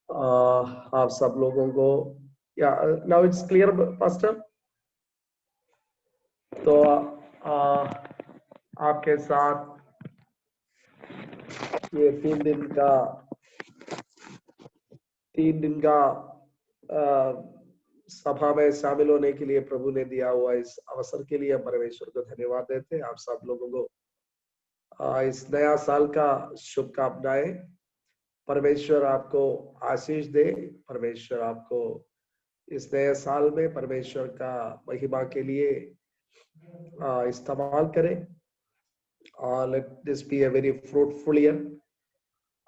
आप सब लोगों को या नाउ इट्स क्लियर पास्टर। तो आपके साथ ये 3 दिन का सभा में शामिल होने के लिए प्रभु ने दिया हुआ इस अवसर के लिए परमेश्वर को धन्यवाद देते हैं। आप सब लोगों को इस नया साल का शुभकामनाएं। परमेश्वर आपको आशीष दे। परमेश्वर आपको इस नए साल में परमेश्वर का महिमा के लिए इस्तेमाल करे। Let this be a very fruitful year.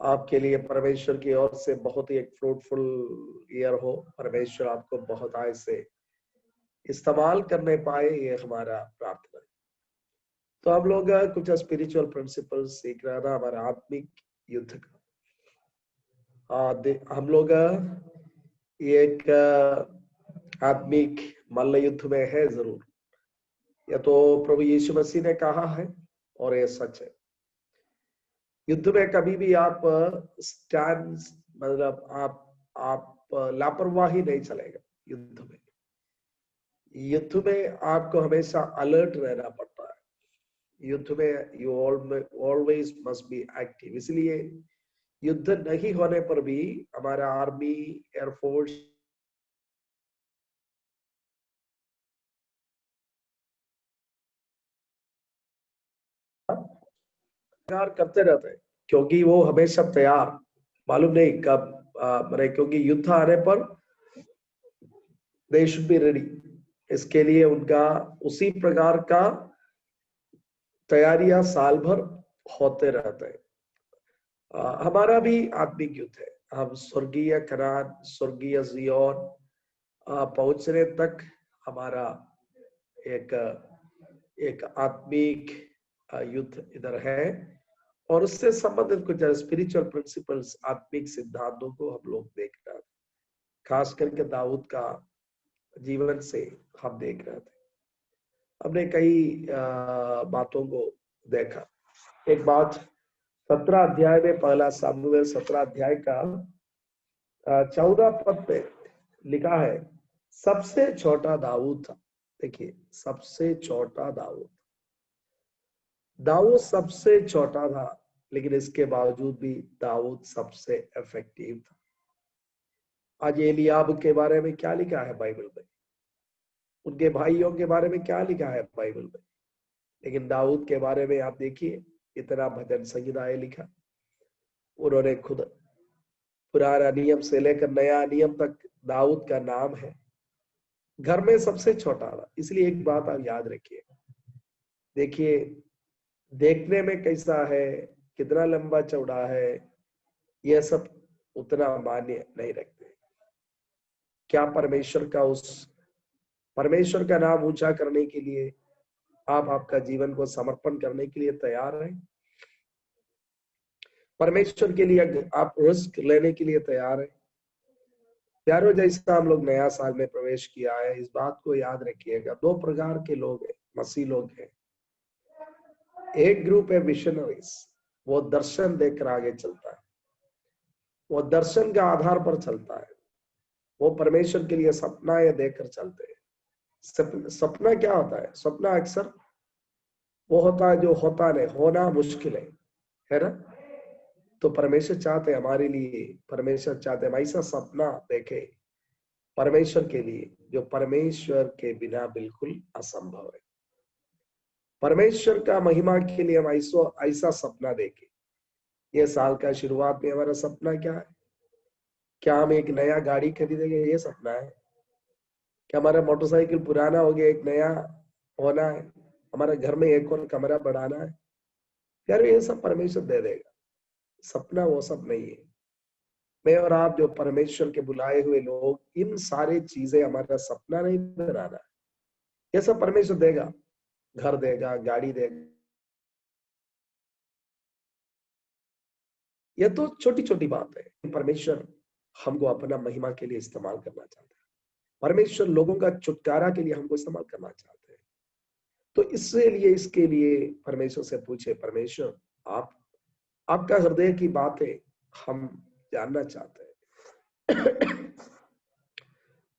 आपके लिए परमेश्वर की ओर से बहुत ही एक फ्रूटफुल ईयर हो। परमेश्वर आपको बहुत आय से इस्तेमाल करने पाए, ये हमारा प्रार्थना है। तो हम लोग कुछ स्पिरिचुअल प्रिंसिपल्स सीख रहे था हमारा आत्मिक युद्ध का। हम लोग एक आत्मिक मल्ल युद्ध में है जरूर। यह तो प्रभु यीशु मसीह ने कहा है और यह सच है। युद्ध में कभी भी आप स्टैंड मतलब आप लापरवाही नहीं चलेगा। युद्ध में आपको हमेशा अलर्ट रहना पड़ता है। युद्ध में you always must be active. इसलिए युद्ध नहीं होने पर भी हमारा आर्मी, एयरफोर्स करते रहते हैं, क्योंकि वो हमेशा तैयार। मालूम नहीं कब क्योंकि युद्ध आने पर दे शुड बी रेडी। इसके लिए उनका उसी प्रकार का तैयारियां साल भर होते रहते हैं। हमारा भी आत्मिक युद्ध है। हम स्वर्गीय कनान, स्वर्गीय जियोन पहुंचने तक हमारा एक आत्मिक युद्ध इधर है। और उससे संबंधित कुछ स्पिरिचुअल प्रिंसिपल्स, आत्मिक सिद्धांतों को हम लोग देख रहे थे। खास करके दाऊद का जीवन से हम देख रहे थे। हमने कई बातों को देखा। एक बात 17 अध्याय में, पहला सामुएल 17 अध्याय का 14 पद पे लिखा है, सबसे छोटा दाऊद था। देखिए, सबसे छोटा दाऊद सबसे छोटा था, लेकिन इसके बावजूद भी दाऊद सबसे इफेक्टिव था। आज एलियाब के बारे में क्या लिखा है बाइबल में, उनके भाइयों के बारे में क्या लिखा है बाइबल में, लेकिन दाऊद के बारे में आप देखिए, इतना भजन संहिताएं लिखा। उन्होंने खुद पुराना नियम से लेकर नया नियम तक दाऊद का नाम है। घर में सबसे छोटा था। इसलिए एक बात आप याद रखिए, देखिए देखने में कैसा है, कितना लंबा चौड़ा है, यह सब उतना मान्य नहीं रखते। क्या परमेश्वर का नाम ऊंचा करने के लिए आप आपका जीवन को समर्पण करने के लिए तैयार हैं? परमेश्वर के लिए आप रिस्क लेने के लिए तैयार हैं? प्यारो, जैसा हम लोग नया साल में प्रवेश किया है, इस बात को याद रखिएगा। 2 प्रकार के लोग हैं, मसीह लोग हैं। एक ग्रुप है विशनरीज, वो दर्शन देखकर आगे चलता है, वो दर्शन के आधार पर चलता है, वो परमेश्वर के लिए सपना ये देखकर चलते हैं। सपना क्या होता है? सपना अक्सर वो होता है जो होता नहीं, होना मुश्किल है ना? तो परमेश्वर चाहते हमारे लिए, परमेश्वर चाहते हम ऐसा सपना देखे परमेश्वर के लिए, जो परमेश्वर के बिना बिल्कुल असंभव है। परमेश्वर का महिमा के लिए हम ऐसा सपना देखें। ये साल का शुरुआत में हमारा सपना क्या है? क्या हम एक नया गाड़ी खरीदेंगे? ये सपना है। क्या हमारा मोटरसाइकिल पुराना हो गया, एक नया होना है? हमारे घर में एक और कमरा बढ़ाना है? यार, ये सब परमेश्वर दे देगा। सपना वो सब नहीं है। मैं और आप जो परमेश्वर के बुलाए हुए लोग, इन सारी चीजें हमारा सपना नहीं बनाना है। ये सब परमेश्वर देगा। घर देगा, गाड़ी देगा। ये तो छोटी छोटी बात है। परमेश्वर हमको अपना महिमा के लिए इस्तेमाल करना चाहता है। परमेश्वर लोगों का छुटकारा के लिए हमको इस्तेमाल करना चाहते हैं। तो इसके लिए परमेश्वर से पूछे, परमेश्वर आपका हृदय की बातें हम जानना चाहते हैं।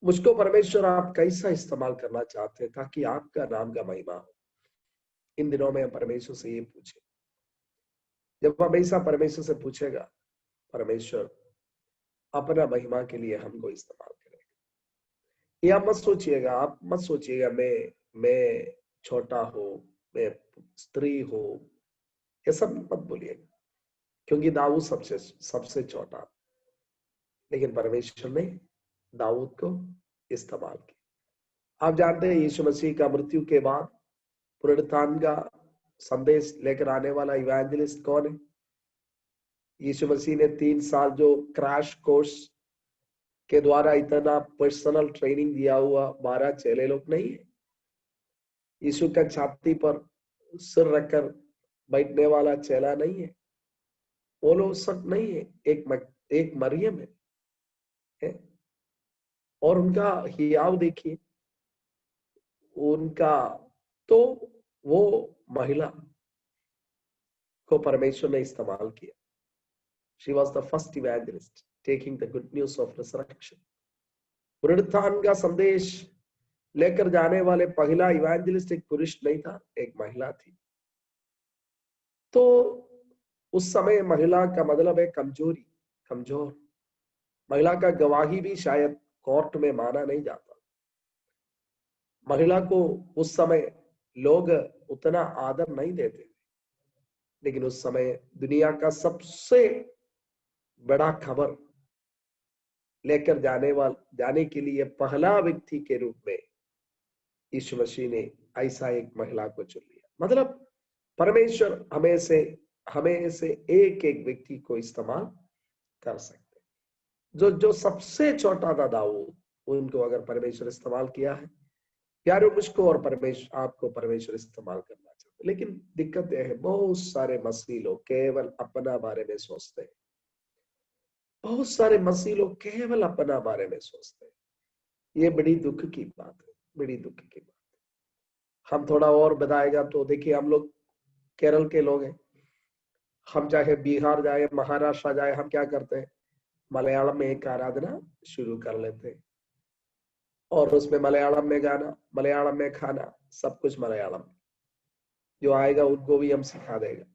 मुझको परमेश्वर आप कैसा इस्तेमाल करना चाहते हैं ताकि आपका नाम का महिमा हो। इन दिनों में हम परमेश्वर से ये पूछे, जब हमेशा परमेश्वर से पूछेगा, परमेश्वर अपना महिमा के लिए हमको इस्तेमाल करेगा। ये आप मत सोचिएगा, आप मत सोचिएगा मैं छोटा हो, मैं स्त्री हो, ये सब मत बोलिएगा, क्योंकि दाऊद सबसे सबसे छोटा, लेकिन परमेश्वर ने दाऊद को इस्तेमाल किया। आप जानते हैं यीशु मसीह का मृत्यु के बाद पुनरुत्थान का संदेश लेकर आने वाला इवेंजलिस्ट कौन है? यीशु मसीह ने 3 साल जो क्रैश कोर्स के द्वारा इतना पर्सनल ट्रेनिंग दिया हुआ 12 चेले लोग नहीं है। यीशु का छाती पर सिर रखकर बैठने वाला चेला नहीं है, वो लोग सब नहीं है, एक मरियम है। और उनका हियाव देखिए, उनका तो वो महिला को परमेश्वर ने इस्तेमाल किया। She was the first evangelist taking the good news of resurrection. पुनरुत्थान का संदेश लेकर जाने वाले पहला इवेंजलिस्ट एक पुरुष नहीं था, एक महिला थी। तो उस समय महिला का मतलब है कमजोरी, कमजोर। महिला का गवाही भी शायद कोर्ट में माना नहीं जाता। महिला को उस समय लोग उतना आदर नहीं देते, लेकिन उस समय दुनिया का सबसे बड़ा खबर लेकर जाने के लिए पहला व्यक्ति के रूप में यीशु मसीह ने ऐसा एक महिला को चुन लिया। मतलब परमेश्वर हमें से एक एक व्यक्ति को इस्तेमाल कर सकते। जो सबसे छोटा था दाऊद, उनको अगर परमेश्वर इस्तेमाल किया है, प्यारे मुझको और परमेश्वर आपको परमेश्वर इस्तेमाल करना चाहते। लेकिन दिक्कत यह है, बहुत सारे मसीह लोग केवल अपना बारे में सोचते हैं। बहुत सारे मसीह लोग केवल अपना बारे में सोचते हैं। ये बड़ी दुख की बात है, बड़ी दुख की बात है। हम थोड़ा और बताएगा तो देखिए, हम लोग केरल के लोग हैं। हम चाहे बिहार जाए, महाराष्ट्र जाए, हम क्या करते हैं, मलयालम में एक आराधना शुरू कर लेते हैं और उसमें मलयालम में गाना, मलयालम में खाना, सब कुछ मलयालम। जो आएगा उनको भी हम सिखा देगा।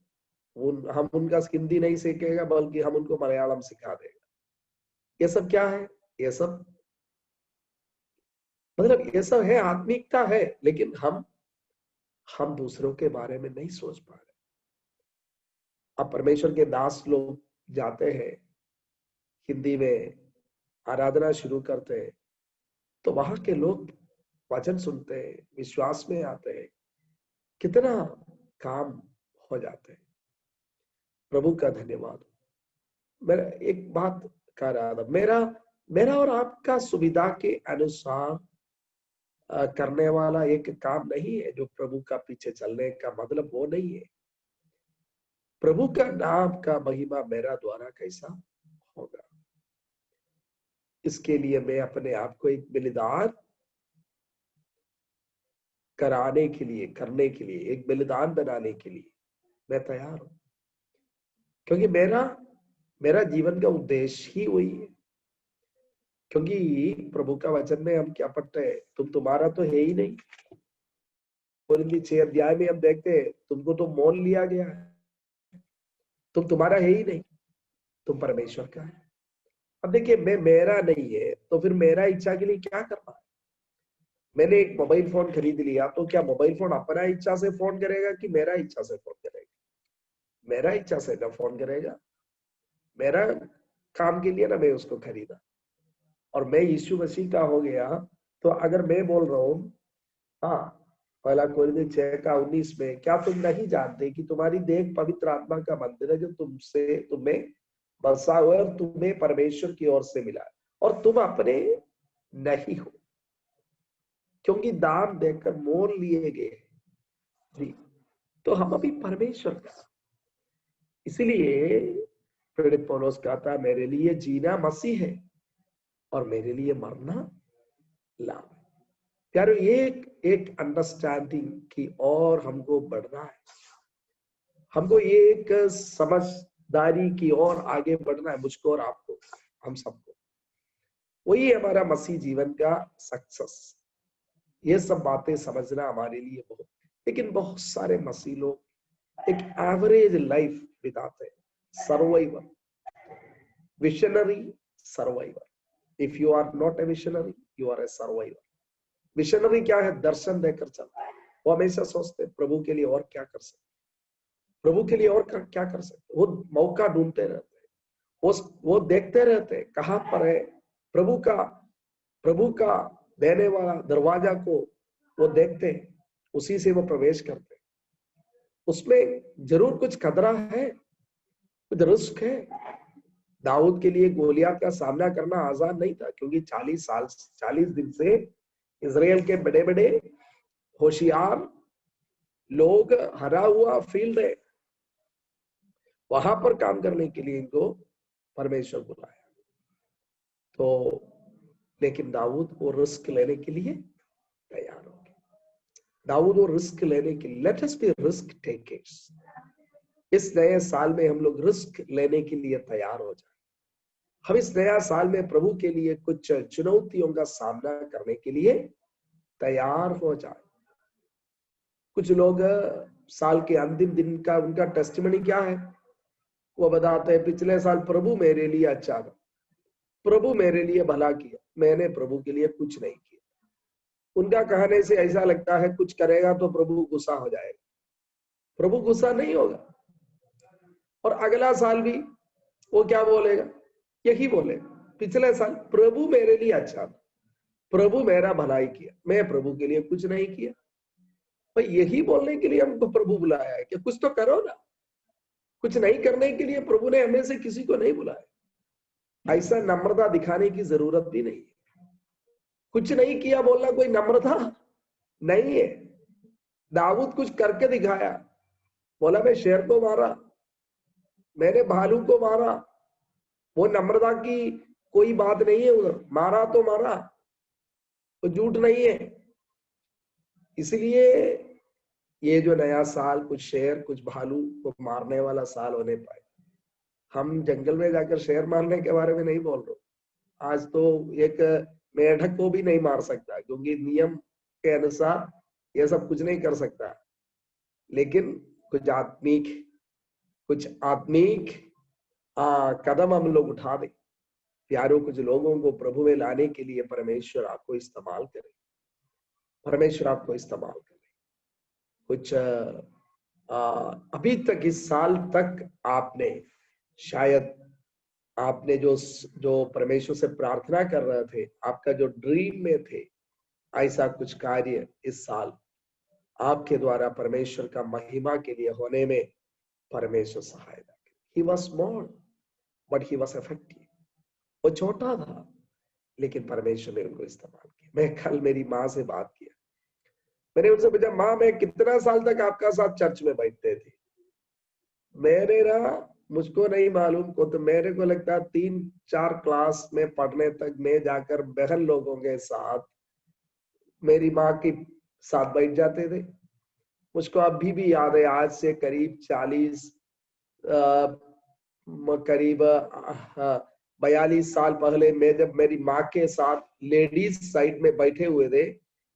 हम उनका हिंदी नहीं सीखेगा, बल्कि हम उनको मलयालम सिखा देगा। ये सब क्या है? ये सब मतलब ये सब है, आत्मिकता है, लेकिन हम दूसरों के बारे में नहीं सोच पा रहे। अब परमेश्वर के दास लोग जाते हैं, हिंदी में आराधना शुरू करते हैं, तो वहां के लोग वचन सुनते हैं, विश्वास में आते हैं, कितना काम हो जाते हैं। प्रभु का धन्यवाद। मेरा एक बात कह रहा था, मेरा और आपका सुविधा के अनुसार करने वाला एक काम नहीं है। जो प्रभु का पीछे चलने का मतलब वो नहीं है। प्रभु का नाम का महिमा मेरा द्वारा कैसा होगा, इसके लिए मैं अपने आप को एक बलिदान कराने के लिए, करने के लिए, एक बलिदान बनाने के लिए मैं तैयार हूं। क्योंकि मेरा जीवन का उद्देश्य ही वही है। क्योंकि प्रभु का वचन में हम क्या पढ़ते हैं, तुम्हारा तो है ही नहीं। कोरिन्थी 6 अध्याय में हम देखते हैं, तुमको तो मोल लिया गया है, तुम्हारा है ही नहीं, तुम परमेश्वर का है। अब देखिए, मेरा नहीं है तो फिर मेरा इच्छा के लिए क्या करना है? मैंने एक मोबाइल फोन खरीद लिया, तो क्या मोबाइल फोन अपना इच्छा से फोन करेगा कि मेरा इच्छा से फोन करेगा? मेरा इच्छा से ना फोन करेगा, मेरा काम के लिए ना मैं उसको खरीदा। और मैं यीशु मसीह का हो गया, तो अगर मैं बोल रहा हूँ, हाँ, पहला कोरिन्थी 6:19 में, क्या तुम नहीं जानते कि तुम्हारी देह पवित्र आत्मा का मंदिर है, जो तुम्हें बसा हुआ है और तुम्हें परमेश्वर की ओर से मिला है, और तुम अपने नहीं हो, क्योंकि दान देकर मोल लिए गए। जी, तो हम अभी परमेश्वर का। इसीलिए प्रेरित पौलुस कहता, मेरे लिए जीना मसीह है और मेरे लिए मरना लाभ है। प्यारो, एक अंडरस्टैंडिंग की और हमको बढ़ना है, हमको एक समझदारी की ओर आगे बढ़ना है, मुझको और आपको, हम सबको। वही हमारा मसीह जीवन का सक्सेस। ये सब बातें समझना हमारे लिए बहुत, लेकिन बहुत सारे मसीह लोग एक एवरेज लाइफ बिताते हैं। Survivor, visionary, survivor. If you are not a visionary, you are a survivor. Visionary क्या है? दर्शन देकर चलता है। वो हमेशा सोचते हैं प्रभु के लिए और क्या कर सकते, प्रभु के लिए और क्या कर सकते। वो मौका ढूंढते रहते हैं, वो देखते रहते हैं कहां पर है प्रभु का देने वाला दरवाजा को वो देखते हैं, उसी से वो प्रवेश करते हैं। उसमें जरूर कुछ खतरा है, कुछ रिस्क है। दाऊद के लिए गोलियत का सामना करना आसान नहीं था, क्योंकि 40 दिन से इजराइल के बड़े बड़े होशियार लोग हरा हुआ फील्ड है, वहां पर काम करने के लिए इनको परमेश्वर बुलाया। तो लेकिन दाऊद वो रिस्क लेने के लिए तैयार हो गए। दाऊद वो रिस्क लेने के लिए, late us be risk takers. इस नए साल में हम लोग रिस्क लेने के लिए तैयार हो जाए। हम इस नया साल में प्रभु के लिए कुछ चुनौतियों का सामना करने के लिए तैयार हो जाए। कुछ लोग साल के अंतिम दिन का उनका टेस्टिमनी क्या है? वो बताते हैं पिछले साल प्रभु मेरे लिए अच्छा था, प्रभु मेरे लिए भला किया, मैंने प्रभु के लिए कुछ नहीं किया। उनका कहने से ऐसा लगता है कुछ करेगा तो प्रभु गुस्सा हो जाएगा। प्रभु गुस्सा नहीं होगा, और अगला साल भी वो क्या बोलेगा? यही बोलेगा, पिछले साल प्रभु मेरे लिए अच्छा था, प्रभु मेरा भलाई किया, मैं प्रभु के लिए कुछ नहीं किया। भाई यही बोलने के लिए हमको प्रभु बुलाया है कि कुछ तो करो ना। कुछ नहीं करने के लिए प्रभु ने हमें से किसी को नहीं बुलाया। ऐसा नम्रता दिखाने की जरूरत भी नहीं है। कुछ नहीं किया बोलना कोई नम्रता नहीं है। दाऊद कुछ करके दिखाया, बोला मैं शेर को मारा, मैंने भालू को मारा। वो नम्रता की कोई बात नहीं है, उधर मारा तो मारा, वो झूठ नहीं है। इसलिए ये जो नया साल कुछ शेर कुछ भालू को मारने वाला साल होने पाए। हम जंगल में जाकर शेर मारने के बारे में नहीं बोल रहे। आज तो एक मेढक को भी नहीं मार सकता, क्योंकि नियम के अनुसार ये सब कुछ नहीं कर सकता। लेकिन कुछ आत्मिक कदम हम लोग उठा दें। प्यारों, कुछ लोगों को प्रभु में लाने के लिए परमेश्वर आपको इस्तेमाल करे, परमेश्वर आपको इस्तेमाल करे। कुछ अभी तक इस साल तक आपने शायद आपने जो परमेश्वर से प्रार्थना कर रहे थे, आपका जो ड्रीम में थे, ऐसा कुछ कार्य इस साल आपके द्वारा परमेश्वर का महिमा के लिए होने में परमेश्वर सहायता करे। He was small, but he was effective. वो छोटा था, लेकिन परमेश्वर ने उनको इस्तेमाल किया। मैं कल मेरी माँ से बात किया, मैंने उनसे पूछा, माँ मैं कितना साल तक आपका साथ चर्च में बैठते थे? मेरे ना मुझको नहीं मालूम को, तो मेरे को लगता है 3-4 क्लास में पढ़ने तक मैं जाकर बहन लोगों के साथ मेरी माँ के साथ बैठ जाते थे। मुझको अभी भी याद है, आज से करीब 42 साल पहले मैं जब मेरी माँ के साथ लेडीज साइड में बैठे हुए थे,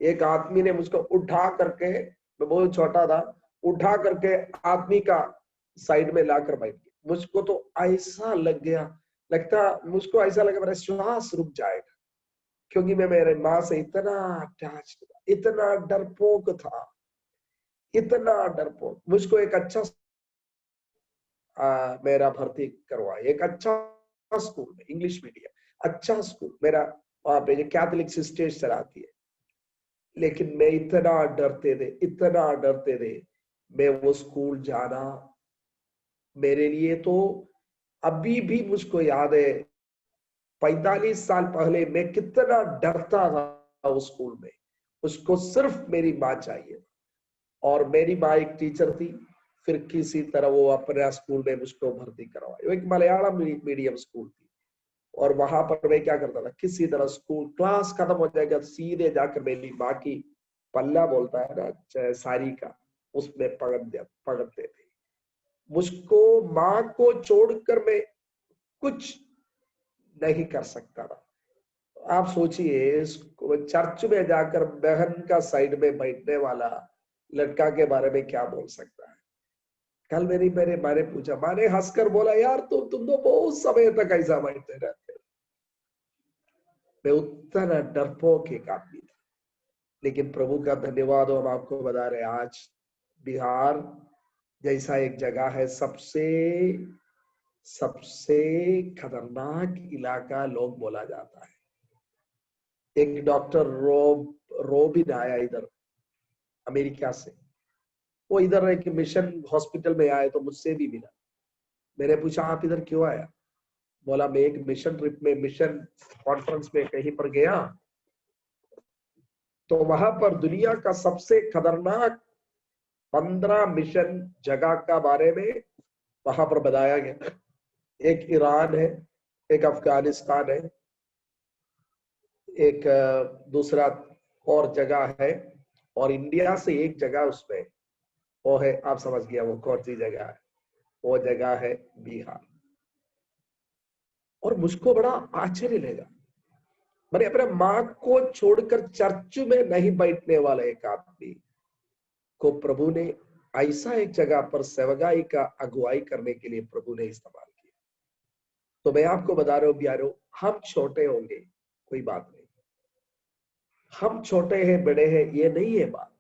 एक आदमी ने मुझको उठा करके, मैं बहुत छोटा था, उठा करके आदमी का साइड में लाकर बैठ गया। मुझको तो ऐसा मुझको ऐसा लगा मेरा श्वास रुक जाएगा, क्योंकि मैं मेरे माँ से इतना अटैच था, इतना डरपोक था, इतना डरपोक। मुझको एक अच्छा मेरा भर्ती करवाया, एक अच्छा स्कूल में, इंग्लिश मीडियम अच्छा स्कूल, मेरा वहां पे जो कैथोलिक सिस्टर्स चलाती है। लेकिन मैं इतना डरते थे मैं वो स्कूल जाना। मेरे लिए तो अभी भी मुझको याद है, 45 साल पहले मैं कितना डरता था उस स्कूल में। उसको सिर्फ मेरी माँ चाहिए, और मेरी माँ एक टीचर थी। फिर किसी तरह वो अपने स्कूल में मुझको भर्ती करवाई। एक मलयालम मीडियम स्कूल थी, और वहां पर मैं क्या करता था, किसी तरह स्कूल क्लास खत्म हो जाएगा, सीधे जाकर मेरी माँ की पल्ला बोलता है ना, साड़ी का, उसमें पकड़ते थे। मुझको माँ को छोड़कर मैं कुछ नहीं कर सकता था। आप सोचिए, चर्च में जाकर बहन का साइड में बैठने वाला लड़का के बारे में क्या बोल सकता है। कल मेरे मैंने पूछा, मैंने हंसकर बोला, यार तुम तो बहुत समय तक ऐसा बैठते रहते हो। मैं उतना डरपोक एक आदमी था, लेकिन प्रभु का धन्यवाद हो, हम आपको बता रहे आज बिहार जैसा एक जगह है, सबसे खतरनाक इलाका लोग बोला जाता है। एक डॉक्टर रोबिन आया इधर अमेरिका से, वो इधर एक मिशन हॉस्पिटल में आए तो मुझसे भी मिला। मैंने पूछा, आप इधर क्यों आया? बोला, मैं एक मिशन ट्रिप में, मिशन कॉन्फ्रेंस में कहीं पर गया, तो वहां पर दुनिया का सबसे खतरनाक 15 मिशन जगह का बारे में वहां पर बताया गया। एक ईरान है, एक अफगानिस्तान है, एक दूसरा और जगह है, और इंडिया से एक जगह उसमें वो है, आप समझ गया वो कौन सी जगह है, वो जगह है बिहार। और मुझको बड़ा आश्चर्य लगा, मैंने अपने माँ को छोड़कर चर्च में नहीं बैठने वाला एक आदमी को प्रभु ने ऐसा एक जगह पर सेवकाई का अगुवाई करने के लिए प्रभु ने इस्तेमाल किया। तो मैं आपको बता रहा हूँ प्यारो, हम छोटे होंगे कोई बात नहीं, हम छोटे हैं बड़े हैं ये नहीं है बात।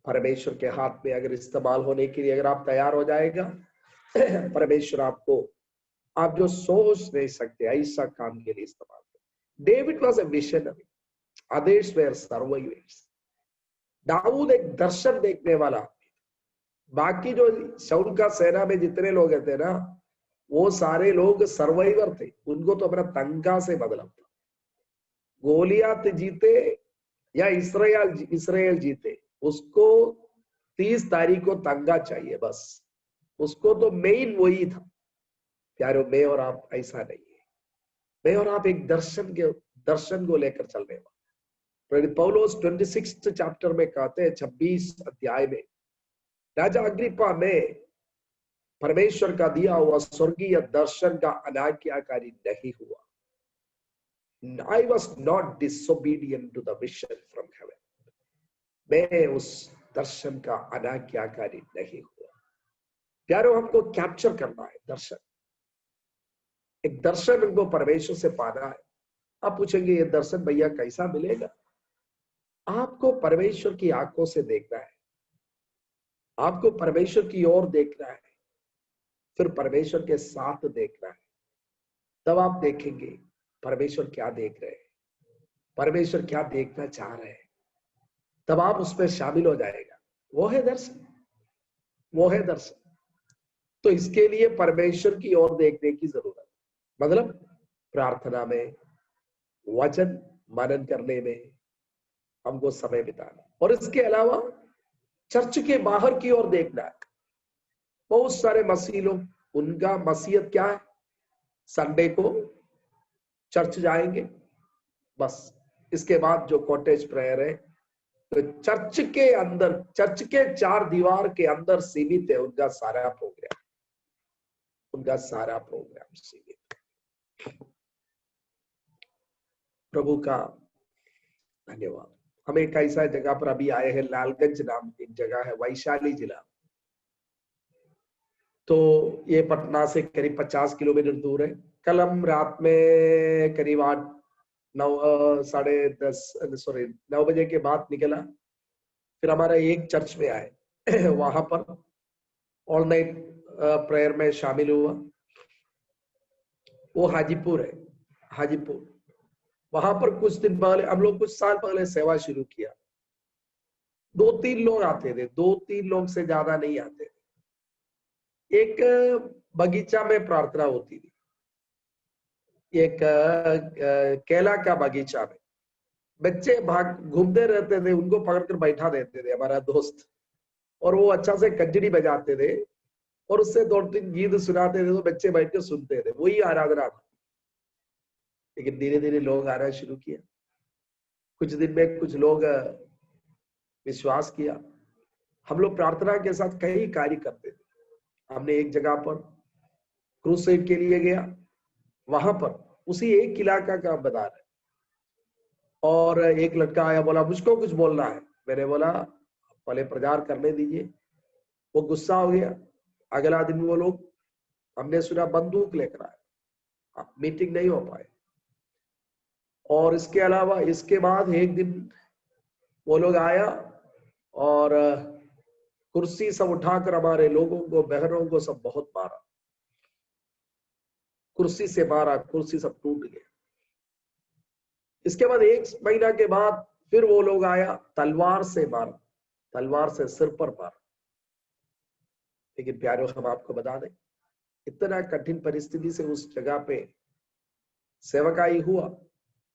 परमेश्वर के हाथ में अगर इस्तेमाल होने के लिए अगर आप तैयार हो जाएगा, परमेश्वर आपको, आप जो सोच नहीं सकते ऐसा काम के लिए इस्तेमाल कर। David was a visionary, others were survivors। Daud एक दर्शन देखने वाला, बाकी जो शाऊल का सेना में जितने लोग थे ना, वो सारे लोग सर्वाइवर थे, उनको तो अपना तंगा से मतलब था। गोलियात जीते या इसराइल जीते, उसको 30 तारीख को तंगा चाहिए बस, उसको तो मेन वही था। प्यारो, मैं और आप ऐसा नहीं है, मैं और आप एक दर्शन को लेकर चलने वाले। पौलुस 26 चैप्टर में कहते हैं, 26 अध्याय में, राजा अग्रिप्पा में परमेश्वर का दिया हुआ स्वर्गीय दर्शन का अनाज्ञाकारी नहीं हुआ। I was not disobedient to the vision from heaven। मैं उस दर्शन का अनाज्ञाकारी नहीं हुआ। प्यारो, हमको कैप्चर करना है दर्शन, एक दर्शन हमको परमेश्वर से पाना है। आप पूछेंगे, ये दर्शन भैया कैसा मिलेगा? आपको परमेश्वर की आंखों से देखना है, आपको परमेश्वर की ओर देखना है, फिर परमेश्वर के साथ देखना है, तब आप देखेंगे परमेश्वर क्या देख रहे हैं, परमेश्वर क्या देखना चाह रहे हैं, तब आप उसमें शामिल हो जाएगा। वो है दर्शन, वो है दर्शन। तो इसके लिए परमेश्वर की ओर देखने की जरूरत, मतलब प्रार्थना में, वचन मनन करने में हमको समय बिताना, और इसके अलावा चर्च के बाहर की ओर देखना है। बहुत सारे मसीह लोग, उनका मसीहत क्या है? संडे को चर्च जाएंगे बस, इसके बाद जो कॉटेज प्रेयर है, तो चर्च के अंदर, चर्च के 4 दीवार के अंदर सीमित है उनका सारा प्रोग्राम, उनका सारा प्रोग्राम सीमित। प्रभु का धन्यवाद। हम एक ऐसा जगह पर अभी आए हैं, लालगंज नाम एक जगह है, वैशाली जिला। तो ये पटना से करीब 50 किलोमीटर दूर है। कल हम रात में करीब 9 बजे के बाद निकला, फिर हमारा एक चर्च में आए वहां पर ऑल नाइट प्रेयर में शामिल हुआ। वो हाजीपुर है, हाजीपुर। वहां पर कुछ दिन पहले, हम लोग कुछ साल पहले सेवा शुरू किया। 2-3 लोग आते थे, 2-3 लोग से ज्यादा नहीं आते थे। एक बगीचा में प्रार्थना होती थी, एक केला का बगीचा में बच्चे भाग घूमते रहते थे, उनको पकड़कर बैठा देते थे हमारा दोस्त, और वो अच्छा से कजड़ी बजाते थे और उससे 2-3 गीत सुनाते थे, तो बच्चे बैठ के सुनते थे, वही आराधना था। लेकिन धीरे धीरे लोग आना शुरू किया, कुछ दिन में कुछ लोग विश्वास किया। हम लोग प्रार्थना के साथ कई कार्य करते थे। हमने एक जगह पर क्रूसेड के लिए गया, वहां पर उसी एक इलाका का बता रहे। और एक लड़का आया, बोला मुझको कुछ बोलना है। मैंने बोला पहले प्रचार करने दीजिए। वो गुस्सा हो गया। अगला दिन वो लोग, हमने सुना, बंदूक लेकर आए, मीटिंग नहीं हो पाए। और इसके अलावा इसके बाद एक दिन वो लोग आया और कुर्सी सब उठाकर हमारे लोगों को, बहनों को सब बहुत मारा, कुर्सी से मारा, कुर्सी सब टूट गए। इसके बाद एक महीना के बाद फिर वो लोग आया, तलवार से मारा, तलवार से सिर पर मारा। लेकिन प्यारों, हम आपको बता दें, इतना कठिन परिस्थिति से उस जगह पे सेवकाई हुआ,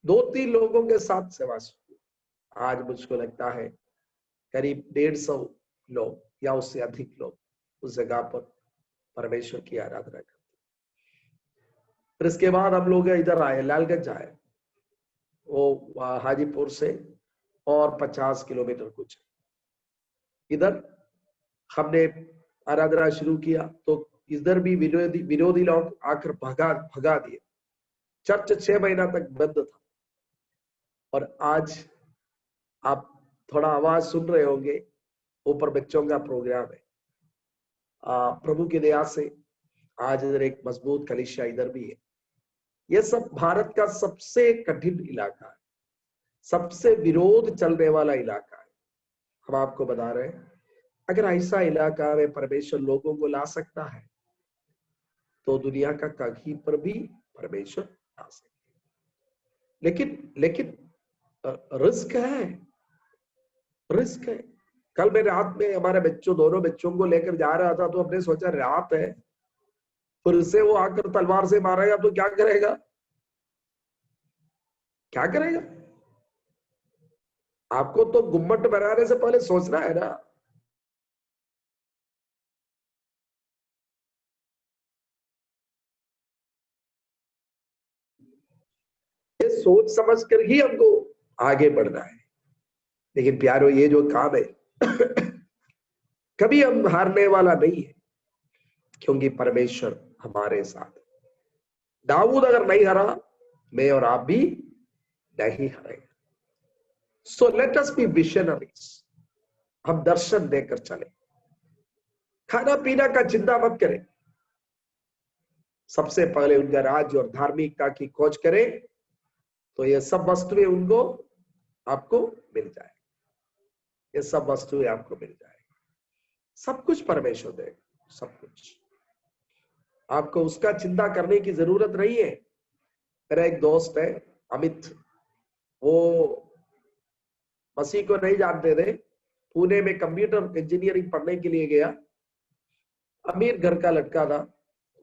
2-3 लोगों के साथ सेवा हुआ। आज मुझको लगता है करीब 150 लोग या उससे अधिक लोग उस जगह पर परमेश्वर की आराधना करते। फिर इसके बाद हम लोग इधर आए, लालगंज आए, वो हाजीपुर से और 50 किलोमीटर कुछ। इधर हमने आराधना शुरू किया तो इधर भी विरोधी लोग आकर भगा दिए। चर्च 6 महीना तक बंद था। और आज आप थोड़ा आवाज सुन रहे होंगे, ऊपर बच्चों का प्रोग्राम है। प्रभु की दया से आज इधर एक मजबूत कलीसिया इधर भी है। यह सब भारत का सबसे कठिन इलाका है, सबसे विरोध चलने वाला इलाका है। हम आपको बता रहे हैं, अगर ऐसा इलाका में परमेश्वर लोगों को ला सकता है तो दुनिया का कहीं पर भी परमेश्वर ला सकता है। लेकिन रिस्क है, रिस्क है। कल मैं रात में हमारे बच्चों, दोनों बच्चों को लेकर जा रहा था तो हमने सोचा रात है, फिर से वो आकर तलवार से मारेगा तो क्या करेगा, क्या करेगा? आपको तो गुम्मट बनाने से पहले सोचना है ना। ये सोच समझ कर ही हमको आगे बढ़ना है। लेकिन प्यारो, ये जो काम है कभी हम हारने वाला नहीं है, क्योंकि परमेश्वर हमारे साथ। दाऊद अगर नहीं हरा, मैं और आप भी नहीं हारेंगे। So let us be visionaries. हम दर्शन देकर चले, खाना पीना का चिंता मत करें। सबसे पहले उनका राज्य और धार्मिकता की खोज करें तो ये सब वस्तुएं उनको, आपको मिल जाए। ये सब वस्तुएं आपको मिल जाए। सब कुछ परमेश्वर देगा, सब कुछ। आपको उसका चिंता करने की जरूरत नहीं है। मेरा एक दोस्त है अमित, वो मसीह को नहीं जानते थे, पुणे में कंप्यूटर इंजीनियरिंग पढ़ने के लिए गया। अमीर घर का लड़का था।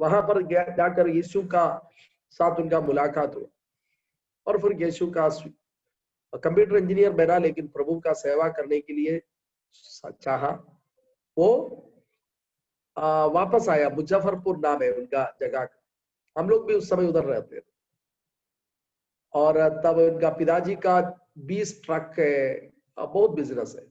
वहां पर जाकर यीशु का साथ उनका मुलाकात हुआ और फिर यीशु का कंप्यूटर इंजीनियर बना, लेकिन प्रभु का सेवा करने के लिए चाहा। वो वापस आया। मुजफ्फरपुर नाम है उनका जगह का। हम लोग भी उस समय उधर रहते थे। और तब उनका पिताजी का 20 ट्रक है, बहुत बिजनेस है।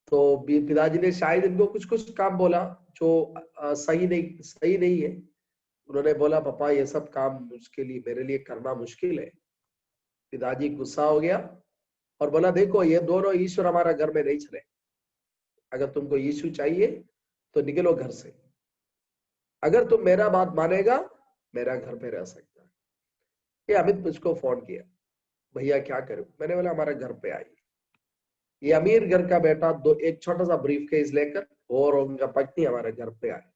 तो पिताजी ने शायद इनको कुछ कुछ काम बोला जो सही नहीं है। उन्होंने बोला पापा ये सब काम उसके लिए, मेरे लिए करना मुश्किल है। पिताजी गुस्सा हो गया और बोला देखो ये दोनों ईश्वर हमारा घर में नहीं चले। अगर तुमको यीशु चाहिए तो निकलो घर से। अगर तुम मेरा बात मानेगा, मेरा घर पे रह सकता है। ये अमित मुझको फोन किया, भैया क्या करूं? मैंने बोला हमारे घर पे आइए। ये अमीर घर का बेटा एक छोटा सा ब्रीफ केस लेकर और उनका पत्नी हमारे घर पे आए,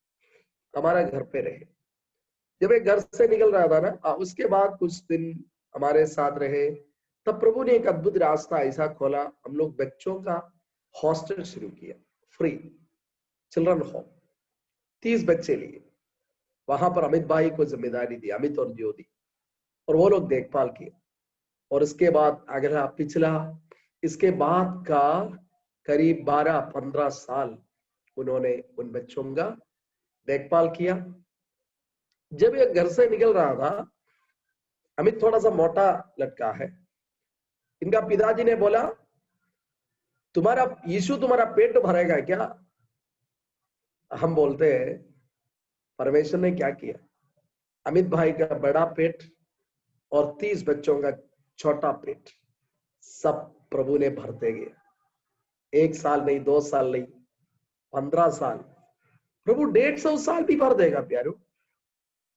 हमारे घर पे रहे। जब एक घर से निकल रहा था ना, उसके बाद कुछ दिन हमारे साथ रहे। तब प्रभु ने एक अद्भुत रास्ता ऐसा खोला, हम लोग बच्चों का हॉस्टल शुरू किया, फ्री चिल्ड्रन होम। 30 बच्चे लिए। वहां पर अमित भाई को जिम्मेदारी दी, अमित और ज्योति, और वो लोग देखभाल किए। और इसके बाद अगला पिछला, इसके बाद का करीब 12-15 साल उन्होंने उन बच्चों का देखभाल किया। जब ये घर से निकल रहा था, अमित थोड़ा सा मोटा लड़का है। इनका पिताजी ने बोला तुम्हारा यीशु तुम्हारा पेट भरेगा क्या? हम बोलते हैं परमेश्वर ने क्या किया? अमित भाई का बड़ा पेट और 30 बच्चों का छोटा पेट सब प्रभु ने भरते गए। 1 साल नहीं, 2 साल नहीं, 15 साल, प्रभु 150 साल भी भर देगा प्यारो।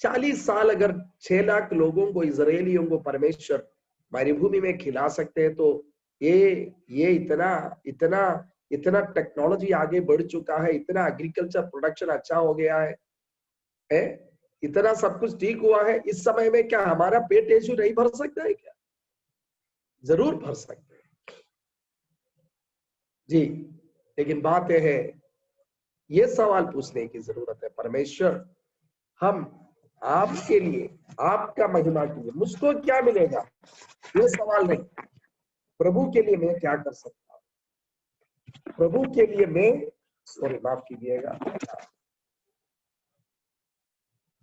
40 साल अगर 6 लाख लोगों को, इजरायलियों को परमेश्वर मरुभूमि में खिला सकते हैं, तो ये इतना इतना इतना टेक्नोलॉजी आगे बढ़ चुका है, इतना एग्रीकल्चर प्रोडक्शन अच्छा हो गया है, इतना सब कुछ ठीक हुआ है। इस समय में क्या हमारा पेट यीशु नहीं भर सकता है क्या? जरूर भर सकते हैं जी। लेकिन बात यह है, ये सवाल पूछने की जरूरत है, परमेश्वर हम आपके लिए, आपका महिमा के लिए मुझको क्या मिलेगा, ये सवाल नहीं। प्रभु के लिए मैं क्या कर सकता हूं, प्रभु के लिए मैं, सॉरी माफ कीजिएगा,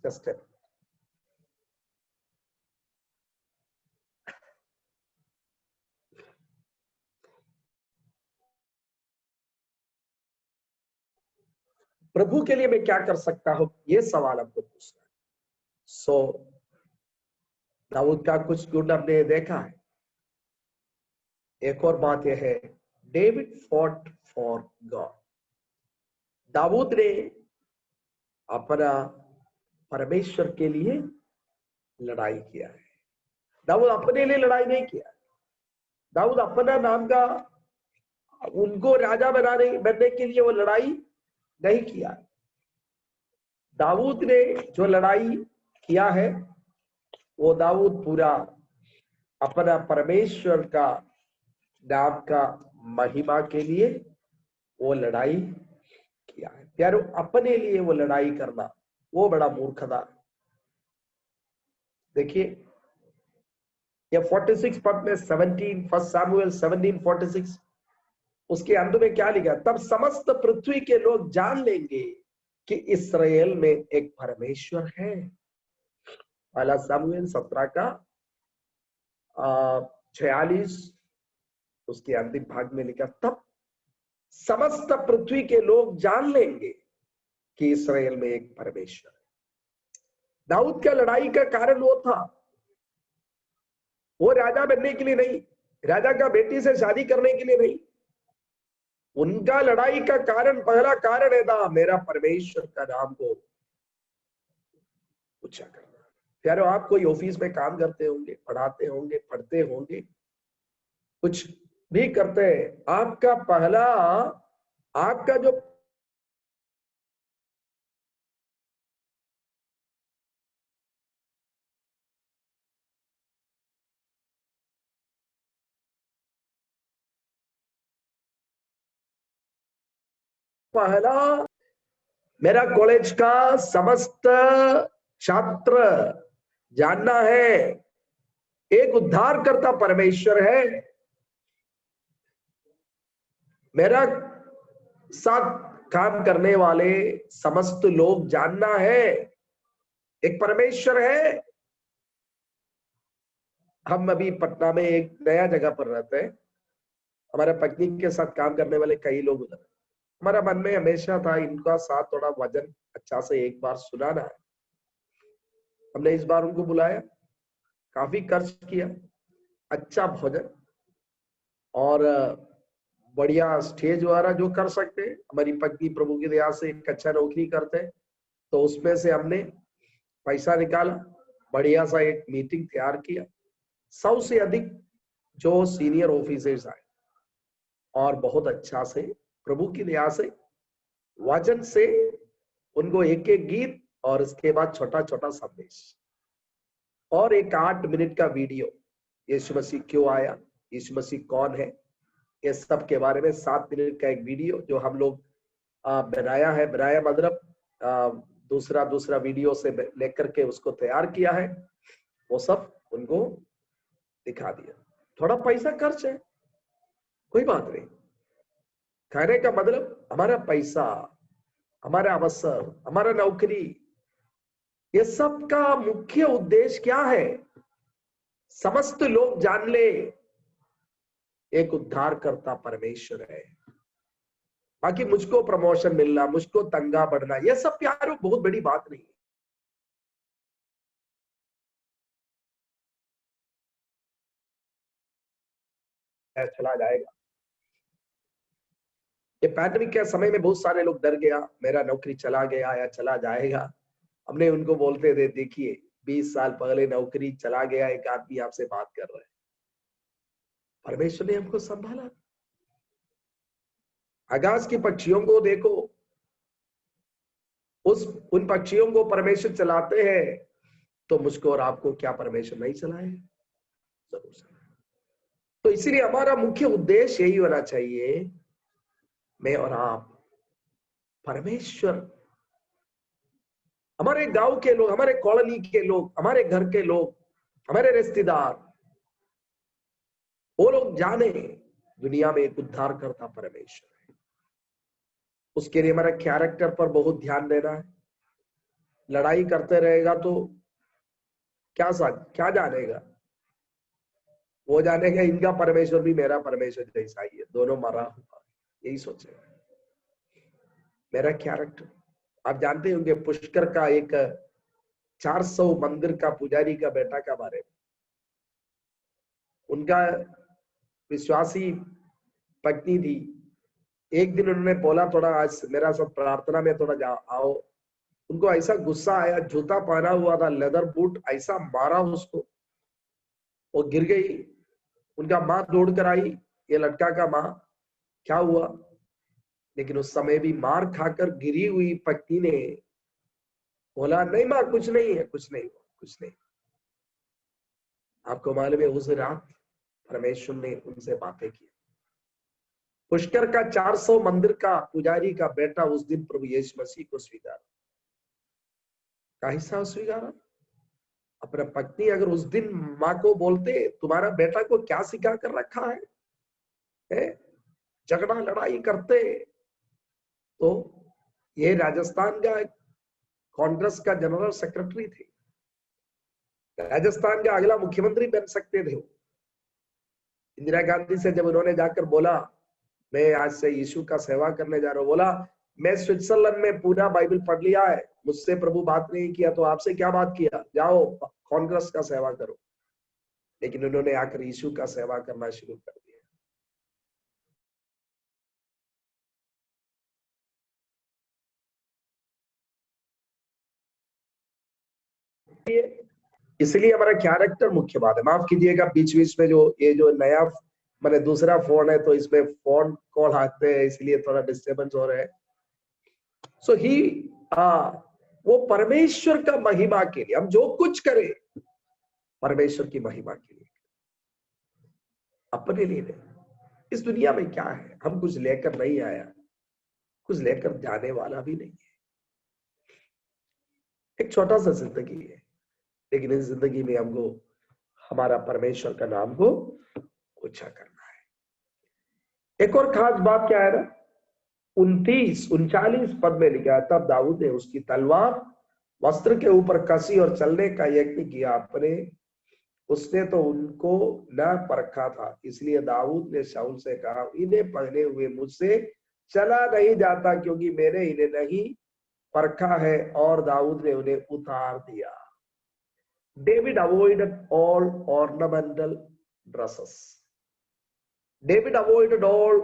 जस्ट प्रभु के लिए मैं क्या कर सकता हूं, ये सवाल हमको पूछना है। सो दाऊद का कुछ गुण हमने देखा है। एक और बात यह है, David fought for God. Daud ने अपना परमेश्वर के लिए लड़ाई किया है। दाऊद अपने लिए लड़ाई नहीं किया। दाऊद अपना नाम का, उनको राजा बनने के लिए वो लड़ाई नहीं किया। दाऊद ने जो लड़ाई किया है, वो दाऊद पूरा अपना परमेश्वर का नाम का महिमा के लिए वो लड़ाई किया है। प्यारो, अपने लिए वो लड़ाई करना वो बड़ा मूर्खता। देखिए ये 46 पद में 17, फर्स्ट सामुएल 17:46, उसके अंत में क्या लिखा, तब समस्त पृथ्वी के लोग जान लेंगे कि इस्राएल में एक परमेश्वर है। पहला सामुएल 17 का 46, उसके अंतिम भाग में लिखा, तब समस्त पृथ्वी के लोग जान लेंगे कि इस्राएल में एक परमेश्वर है। दाऊद का लड़ाई का कारण वो था, वो राजा बनने के लिए नहीं, राजा का बेटी से शादी करने के लिए नहीं। उनका लड़ाई का कारण, पहला कारण है था, मेरा परमेश्वर का नाम को ऊंचा करना। प्यारो, आप कोई ऑफिस में काम करते होंगे, पढ़ाते होंगे, पढ़ते होंगे, कुछ भी करते हैं, आपका पहला, आपका जो पहला, मेरा कॉलेज का समस्त छात्र जानना है, एक उद्धारकर्ता परमेश्वर है। मेरा साथ काम करने वाले समस्त लोग जानना है, एक परमेश्वर है। हम अभी पटना में एक नया जगह पर रहते हैं, हमारे पत्नी के साथ काम करने वाले कई लोग उधर। हमारा मन में हमेशा था इनका साथ थोड़ा वजन अच्छा से एक बार सुनाना है। हमने इस बार उनको बुलाया, काफी खर्च किया, अच्छा भोजन और बढ़िया स्टेज वगैरह जो कर सकते। हमारी पत्नी प्रभु की दया से एक अच्छा नौकरी करते हैं, तो उसमें से हमने पैसा निकाला, बढ़िया सा एक मीटिंग तैयार किया। 100 से अधिक जो सीनियर ऑफिसर्स आए और बहुत अच्छा से प्रभु की दया से वचन से उनको एक एक गीत और इसके बाद छोटा छोटा संदेश और एक 8 मिनट का वीडियो, यीशु मसीह क्यों आया, यीशु मसीह कौन है, ये सब के बारे में 7 मिनट का एक वीडियो जो हम लोग बनाया मतलब दूसरा वीडियो से लेकर के उसको तैयार किया है, वो सब उनको दिखा दिया। थोड़ा पैसा खर्च है, कोई बात नहीं। कहने का मतलब हमारा पैसा, हमारा अवसर, हमारा नौकरी, ये सब का मुख्य उद्देश्य क्या है, समस्त लोग जान ले एक उद्धारकर्ता परमेश्वर है। बाकी मुझको प्रमोशन मिलना, मुझको तंगा बढ़ना, ये सब प्यारो बहुत बड़ी बात नहीं है। चला जाएगा। ये पैंडेमिक के समय में बहुत सारे लोग डर गया, मेरा नौकरी चला गया या चला जाएगा। हमने उनको बोलते थे, देखिए 20 साल पहले नौकरी चला गया एक आदमी आपसे बात कर रहा है, परमेश्वर ने हमको संभाला। आकाश की पक्षियों को देखो, उन पक्षियों को परमेश्वर चलाते हैं, तो मुझको और आपको क्या परमेश्वर नहीं चलाए? जरूर चलाए। तो इसीलिए हमारा मुख्य उद्देश्य यही होना चाहिए, मैं और आप परमेश्वर, हमारे गांव के लोग, हमारे कॉलोनी के लोग, हमारे घर के लोग, हमारे रिश्तेदार, वो लोग जाने दुनिया में एक उद्धार करता परमेश्वर है। उसके लिए हमारा कैरेक्टर पर बहुत ध्यान देना है। लड़ाई करते रहेगा तो क्या जानेगा? वो जानेगा इनका परमेश्वर भी मेरा परमेश्वर जैसा ही है, दोनों मरा हुआ, यही सोचेगा। मेरा कैरेक्टर, आप जानते होंगे पुष्कर का एक 400 मंदिर का पुजारी का बेटा का बारे में, उनका विश्वासी पत्नी थी। एक दिन उन्होंने बोला, थोड़ा आज मेरा सब प्रार्थना में थोड़ा आओ। उनको ऐसा गुस्सा आया, जूता पहना हुआ था, लेदर बूट, ऐसा मारा उसको, वो गिर गई। उनका माँ दौड़ कर आई, ये लड़का का माँ, क्या हुआ? लेकिन उस समय भी मार खाकर गिरी हुई पत्नी ने बोला, नहीं माँ, कुछ नहीं है, कुछ नहीं, कुछ नहीं। आपको मालूम है, उस रात परमेश्वर ने उनसे बातें की। पुष्कर का 400 मंदिर का पुजारी का बेटा उस दिन प्रभु यीशु मसीह को स्वीकारा। कैसा स्वीकारा? अपना पत्नी अगर उस दिन माँ को बोलते, तुम्हारा बेटा को क्या सिखा कर रखा है? झगड़ा लड़ाई करते, तो ये राजस्थान का कांग्रेस का जनरल सेक्रेटरी थे, राजस्थान का अगला मुख्यमंत्री बन सकते थे। इंदिरा गांधी से जब उन्होंने जाकर बोला, मैं आज से यीशु का सेवा करने जा रहा हूँ, बोला मैं स्विट्जरलैंड में पूरा बाइबल पढ़ लिया है, मुझसे प्रभु बात नहीं किया, तो आपसे क्या बात किया, जाओ कांग्रेस का सेवा करो। लेकिन उन्होंने आकर यीशु का सेवा करना शुरू कर दिया। इसलिए हमारा कैरेक्टर मुख्य बात है। माफ कीजिएगा बीच बीच में जो ये जो नया मैंने दूसरा फोन है, तो इसमें फोन कॉल आते हैं, इसलिए थोड़ा डिस्टर्बेंस हो रहा है। सो ही वो परमेश्वर का महिमा के लिए हम जो कुछ करें, परमेश्वर की महिमा के लिए, अपने लिए नहीं। इस दुनिया में क्या है, हम कुछ लेकर नहीं आया, कुछ लेकर जाने वाला भी नहीं है। एक छोटा सा जिंदगी है, लेकिन इस जिंदगी में हमको हमारा परमेश्वर का नाम को ऊंचा करना है। एक और खास बात क्या है ना, 39 पद में लिखा है, तब दाऊद ने उसकी तलवार वस्त्र के ऊपर कसी और चलने का यत्न किया, उसने तो उनको न परखा था। इसलिए दाऊद ने शाऊल से कहा, इन्हें पहने हुए मुझसे चला नहीं जाता, क्योंकि मैंने इन्हें नहीं परखा है। और दाऊद ने उन्हें उतार दिया। David avoided all ornamental dresses. David avoided all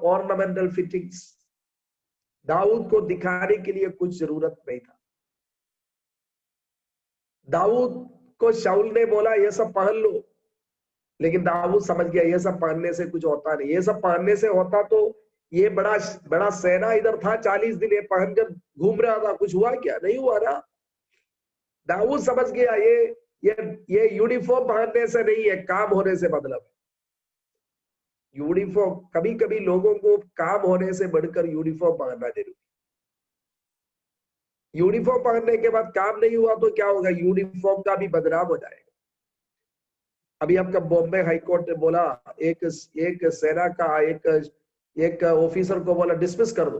ornamental fittings. Daud को दिखाने के लिए कुछ जरूरत नहीं था। दाऊद को शाऊल ने बोला ये सब पहन लो, लेकिन दाऊद समझ गया ये सब पहनने से कुछ होता नहीं। ये सब पहनने से होता तो ये बड़ा बड़ा सेना इधर था, 40 दिन ये पहनकर घूम रहा था, कुछ हुआ क्या? नहीं हुआ ना। दाऊद समझ गया ये यूनिफॉर्म पहनने से नहीं है, काम होने से मतलब है। यूनिफॉर्म, कभी कभी लोगों को काम होने से बढ़कर यूनिफॉर्म पहनना जरूरी। यूनिफॉर्म पहनने के बाद काम नहीं हुआ तो क्या होगा? यूनिफॉर्म का भी बदनाम हो जाएगा। अभी आपका बॉम्बे हाईकोर्ट ने बोला, एक सेना का एक ऑफिसर को बोला डिसमिस कर दो।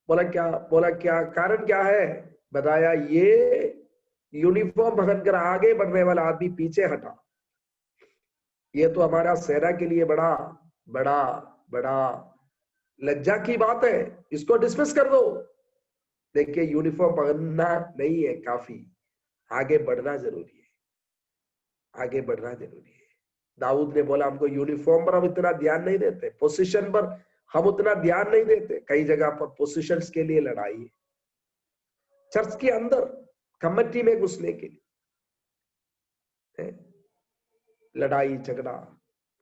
बोला क्या कारण क्या है? बताया ये यूनिफॉर्म पहनकर आगे बढ़ने वाला आदमी पीछे हटा। ये तो हमारा सेना के लिए बड़ा बड़ा बड़ा लज्जा की बात है, इसको डिसमिस कर दो। देखिए यूनिफॉर्म पहनना नहीं है काफी, आगे बढ़ना जरूरी है, आगे बढ़ना जरूरी है। दाऊद ने बोला हमको यूनिफॉर्म पर हम इतना ध्यान नहीं देते, पोजीशन पर हम उतना ध्यान नहीं देते। कई जगह पर पोजीशंस के लिए लड़ाई है, चर्च के अंदर कमेटी में घुसने के लिए लड़ाई झगड़ा,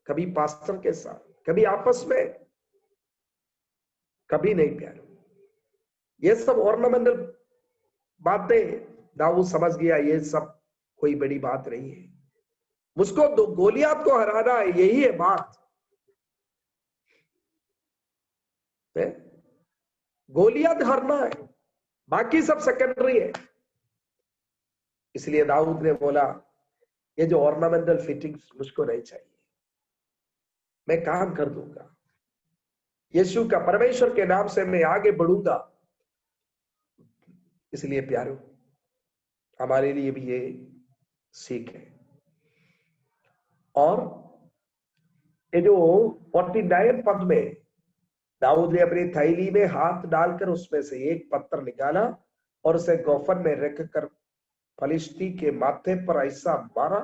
कभी पास्टर के साथ, कभी आपस में, कभी नहीं प्यारे। ये सब ऑर्नामेंटल बातें दाऊद समझ गया, ये सब कोई बड़ी बात नहीं है। मुझको गोलियत को हराना है, यही है बात। गोलियत हरना है, बाकी सब सेकेंडरी है। इसलिए दाऊद ने बोला ये जो ऑर्नामेंटल फिटिंग्स मुझको नहीं चाहिए, मैं काम कर दूंगा, यीशु का, परमेश्वर के नाम से मैं आगे बढ़ूंगा। इसलिए प्यारो, हमारे लिए भी ये सीख है। और ये जो 49 पद में दाऊद ने अपनी थैली में हाथ डालकर उसमें से एक पत्थर निकाला और उसे गोफन में रखकर फलिश्ती के माथे पर ऐसा मारा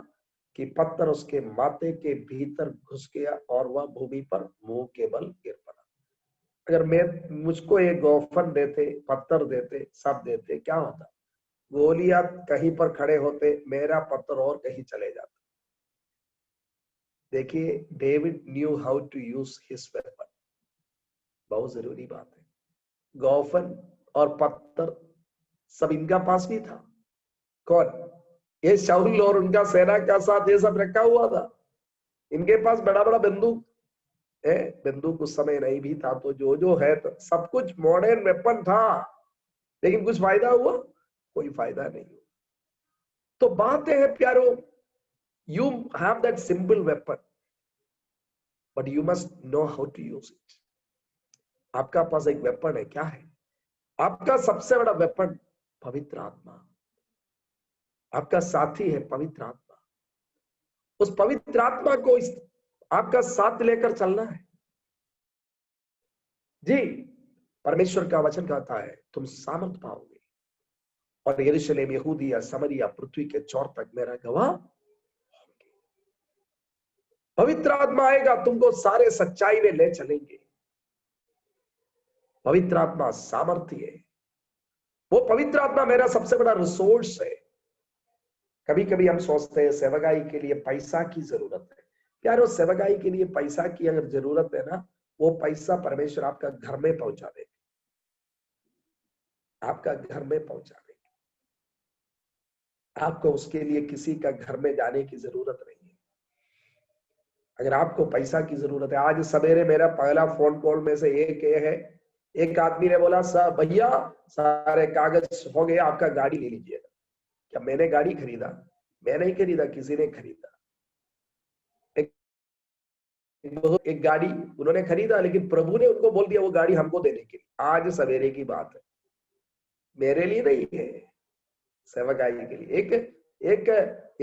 कि पत्थर उसके माथे के भीतर घुस गया और वह भूमि पर मुंह के बल गिर पड़ा। अगर मुझको एक गोफन देते, पत्थर देते, सब देते, क्या होता? गोलियत कहीं पर खड़े होते, मेरा पत्थर और कहीं चले जाता। देखिए, David knew how to use his weapon. बहुत जरूरी बात है। गोफन और पत्थर सब इनका पास भी था। कौन? ये शाऊल और उनका सेना का साथ ये सब रखा हुआ था। इनके पास बड़ा बड़ा बंदूक है, बंदूक उस समय नहीं भी था, तो जो है तो सब कुछ मॉडर्न वेपन था, लेकिन कुछ फायदा हुआ? कोई फायदा नहीं हुआ। तो बात है प्यारो, you have that simple weapon, but you must know how to use it. आपका पास एक वेपन है, क्या है? आपका सबसे बड़ा वेपन पवित्र आत्मा। आपका साथी है पवित्र आत्मा। उस पवित्र आत्मा को आपका साथ लेकर चलना है। जी, परमेश्वर का वचन कहता है तुम सामर्थ पाओगे और यरूशलेम, यहूदिया, समरिया, पृथ्वी के चौर तक मेरा गवाह होंगे। पवित्र आत्मा आएगा, तुमको सारे सच्चाई में ले चलेंगे। पवित्र आत्मा सामर्थ्य है। वो पवित्र आत्मा मेरा सबसे बड़ा रिसोर्स है। कभी कभी हम सोचते हैं सेवकाई के लिए पैसा की जरूरत है। प्यारो, सेवकाई के लिए पैसा की अगर जरूरत है ना, वो पैसा परमेश्वर आपका घर में पहुंचा देगा, आपका घर में पहुंचा देगा। आपको उसके लिए किसी का घर में जाने की जरूरत नहीं है। अगर आपको पैसा की जरूरत है, आज सवेरे मेरा पहला फोन कॉल में से एक ये है, एक आदमी ने बोला सर भैया सारे कागज हो गए, आपका गाड़ी ले लीजिएगा। क्या मैंने गाड़ी खरीदा? मैं नहीं खरीदा, किसी ने खरीदा। एक गाड़ी उन्होंने खरीदा, लेकिन प्रभु ने उनको बोल दिया वो गाड़ी हमको देने के लिए। आज सवेरे की बात है, मेरे लिए नहीं है, सेवकाई के लिए।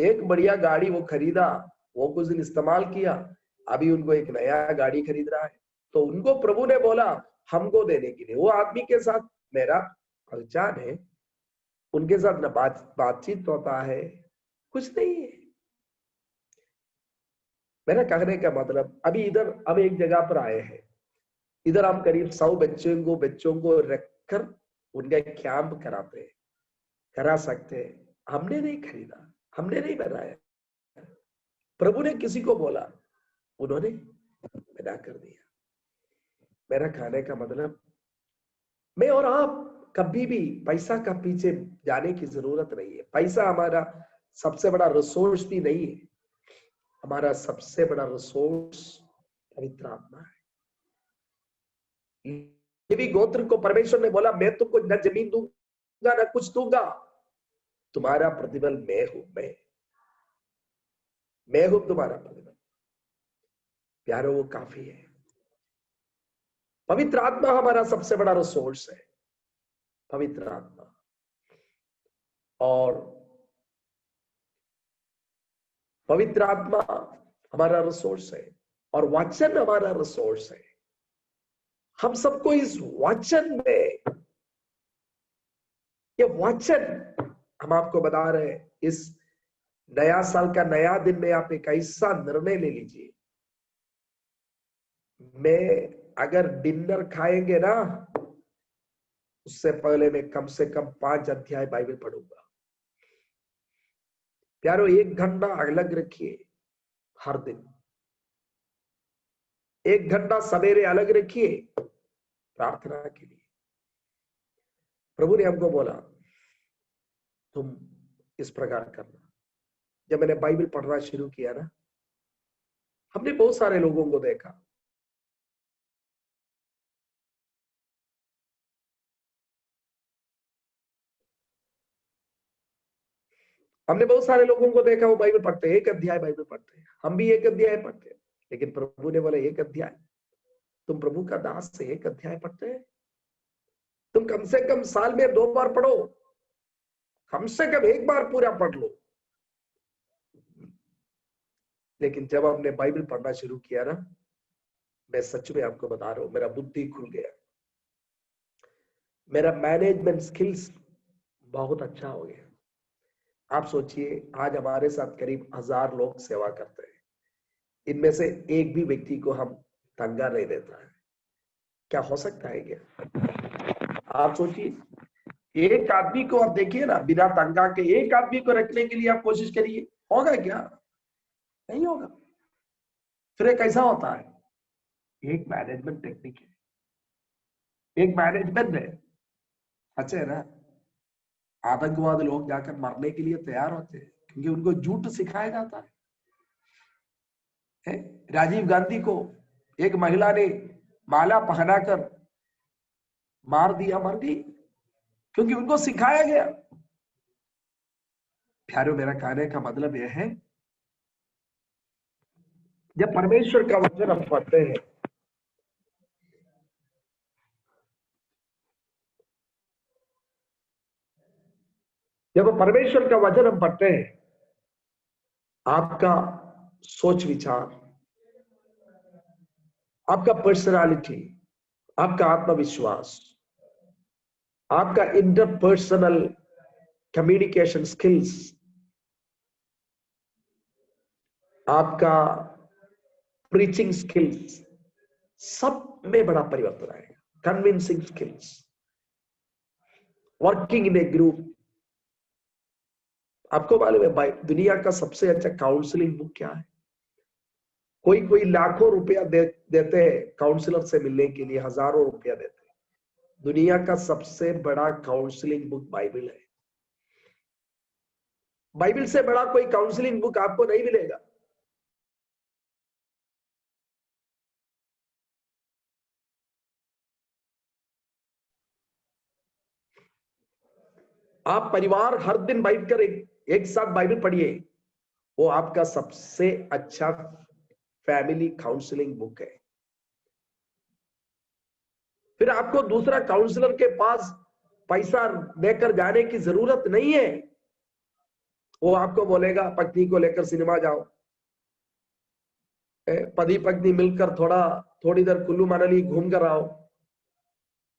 एक बढ़िया गाड़ी वो खरीदा, वो कुछ दिन इस्तेमाल किया, अभी उनको एक नया गाड़ी खरीद रहा है। तो उनको प्रभु ने बोला हमको देने के लिए। वो आदमी के साथ मेरा पहचान है, उनके साथ न बातचीत होता है, कुछ नहीं है। मेरा कहने का मतलब, अभी इधर हम एक जगह पर आए हैं, इधर हम करीब 100 बच्चों को रखकर उनका कैंप कराते हैं, करा सकते हैं। हमने नहीं खरीदा, हमने नहीं बनाया, प्रभु ने किसी को बोला, उन्होंने पैदा कर दिया। मेरा कहने का मतलब, मैं और आप कभी भी पैसा का पीछे जाने की जरूरत नहीं है। पैसा हमारा सबसे बड़ा रिसोर्स भी नहीं है। हमारा सबसे बड़ा रिसोर्स पवित्र आत्मा है। लेवी गोत्र को परमेश्वर ने बोला मैं तुमको न जमीन दूंगा न कुछ दूंगा, तुम्हारा प्रतिफल मैं हूं, मैं हूं तुम्हारा प्रतिफल। प्यारो, वो काफी है। पवित्र आत्मा हमारा सबसे बड़ा रिसोर्स है, पवित्र आत्मा। और पवित्र आत्मा हमारा रिसोर्स है और वचन हमारा रिसोर्स है। हम सबको इस वचन में, ये वचन हम आपको बता रहे हैं, इस नया साल का नया दिन में आप एक ऐसा निर्णय ले लीजिए, मैं अगर डिनर खाएंगे ना, उससे पहले मैं कम से कम 5 अध्याय बाइबल पढ़ूंगा। प्यारो, 1 घंटा अलग रखिए हर दिन, 1 घंटा सवेरे अलग रखिए प्रार्थना के लिए। प्रभु ने हमको बोला तुम इस प्रकार करना। जब मैंने बाइबल पढ़ना शुरू किया ना, हमने बहुत सारे लोगों को देखा, हमने बहुत सारे लोगों को देखा वो बाइबल पढ़ते हैं, 1 अध्याय बाइबल पढ़ते हैं, हम भी 1 अध्याय पढ़ते हैं, लेकिन प्रभु ने बोला 1 अध्याय, तुम प्रभु का दास से 1 अध्याय पढ़ते हैं? तुम कम से कम साल में 2 बार पढ़ो, कम से कम 1 बार पूरा पढ़ लो। लेकिन जब हमने बाइबल पढ़ना शुरू किया ना, मैं सच में आपको बता रहा हूं, मेरा बुद्धि खुल गया, मेरा मैनेजमेंट स्किल्स बहुत अच्छा हो गया। आप सोचिए, आज हमारे साथ करीब 1000 लोग सेवा करते हैं, इनमें से एक भी व्यक्ति को हम तंगा नहीं देता है। क्या हो सकता है क्या? आप सोचिए, एक आदमी को आप देखिए ना, बिना तंगा के एक आदमी को रखने के लिए आप कोशिश करिए, होगा क्या? नहीं होगा। फिर कैसा होता है? एक मैनेजमेंट टेक्निक है, एक मैनेजमेंट है। अच्छा है ना, आतंकवादी लोग जाकर मरने के लिए तैयार होते हैं क्योंकि उनको झूठ सिखाया जाता है। राजीव गांधी को एक महिला ने माला पहनाकर मार दिया, मर गई, क्योंकि उनको सिखाया गया। प्यारो, मेरा कहने का मतलब यह है, जब परमेश्वर का वचन हम पढ़ते हैं, जब परमेश्वर का वचन हम पढ़ते हैं, आपका सोच विचार, आपका पर्सनालिटी, आपका आत्मविश्वास, आपका इंटरपर्सनल कम्युनिकेशन स्किल्स, आपका प्रीचिंग स्किल्स, सब में बड़ा परिवर्तन आएगा। Convincing skills, working in A group. आपको मालूम है दुनिया का सबसे अच्छा काउंसलिंग बुक क्या है? कोई कोई लाखों रुपया देते हैं काउंसलर से मिलने के लिए, हजारों रुपया देते हैं। दुनिया का सबसे बड़ा काउंसलिंग बुक बाइबल है। बाइबल से बड़ा कोई काउंसलिंग बुक आपको नहीं मिलेगा। आप परिवार हर दिन बैठकर एक साथ बाइबल पढ़िए, वो आपका सबसे अच्छा फैमिली काउंसलिंग बुक है। फिर आपको दूसरा काउंसलर के पास पैसा देकर जाने की जरूरत नहीं है। वो आपको बोलेगा पत्नी को लेकर सिनेमा जाओ, पति पत्नी मिलकर थोड़ी देर कुल्लू मनाली घूम कर आओ।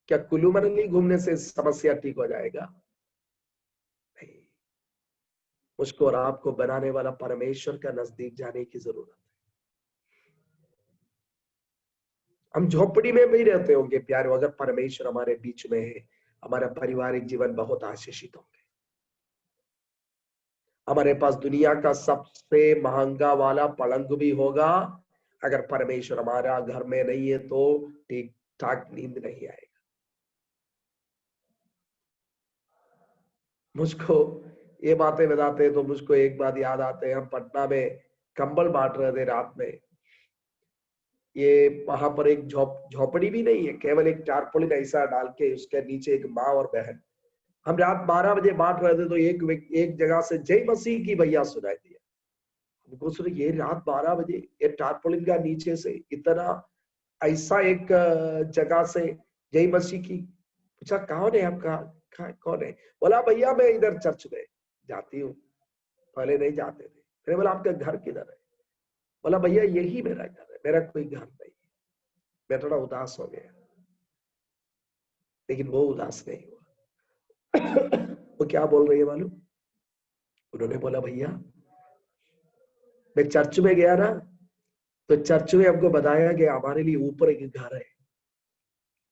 क्या कुल्लू मनाली घूमने से समस्या ठीक हो जाएगा? नहीं। मुझको और आपको बनाने वाला परमेश्वर का नजदीक जाने की जरूरत है। हम झोपड़ी में भी रहते होंगे प्यारे, अगर परमेश्वर हमारे बीच में है, हमारा पारिवारिक जीवन बहुत आशीषित होंगे। हमारे पास दुनिया का सबसे महंगा वाला पलंग भी होगा, अगर परमेश्वर हमारा घर में नहीं है तो ठीक ठाक नींद नहीं आएगा। मुझको ये बातें बताते तो मुझको एक बात याद आते हैं, हम पटना में कंबल बांट रहे थे रात में। ये वहां पर एक झोपड़ी भी नहीं है, केवल एक टारपोलिन ऐसा डाल के उसके नीचे एक माँ और बहन। हम रात 12 बजे बांट रहे थे तो एक जगह से जय मसीह की भैया सुनाई दिया। हमको सुन, ये रात 12 बजे ये टारपोलिन का नीचे से इतना ऐसा एक जगह से जय मसीह की। पूछा कौन है आपका, कौन है? बोला भैया मैं इधर चर्च में जाती हूँ, पहले नहीं जाते थे। मैंने बोला आपका घर किधर है? बोला भैया यही मेरा घर है, मेरा कोई घर नहीं है। मैं थोड़ा उदास हो गया, लेकिन वो उदास नहीं हुआ। वो क्या बोल रही है मालूम? उन्होंने बोला भैया मैं चर्च में गया ना, तो चर्च में हमको बताया कि हमारे लिए ऊपर एक घर है।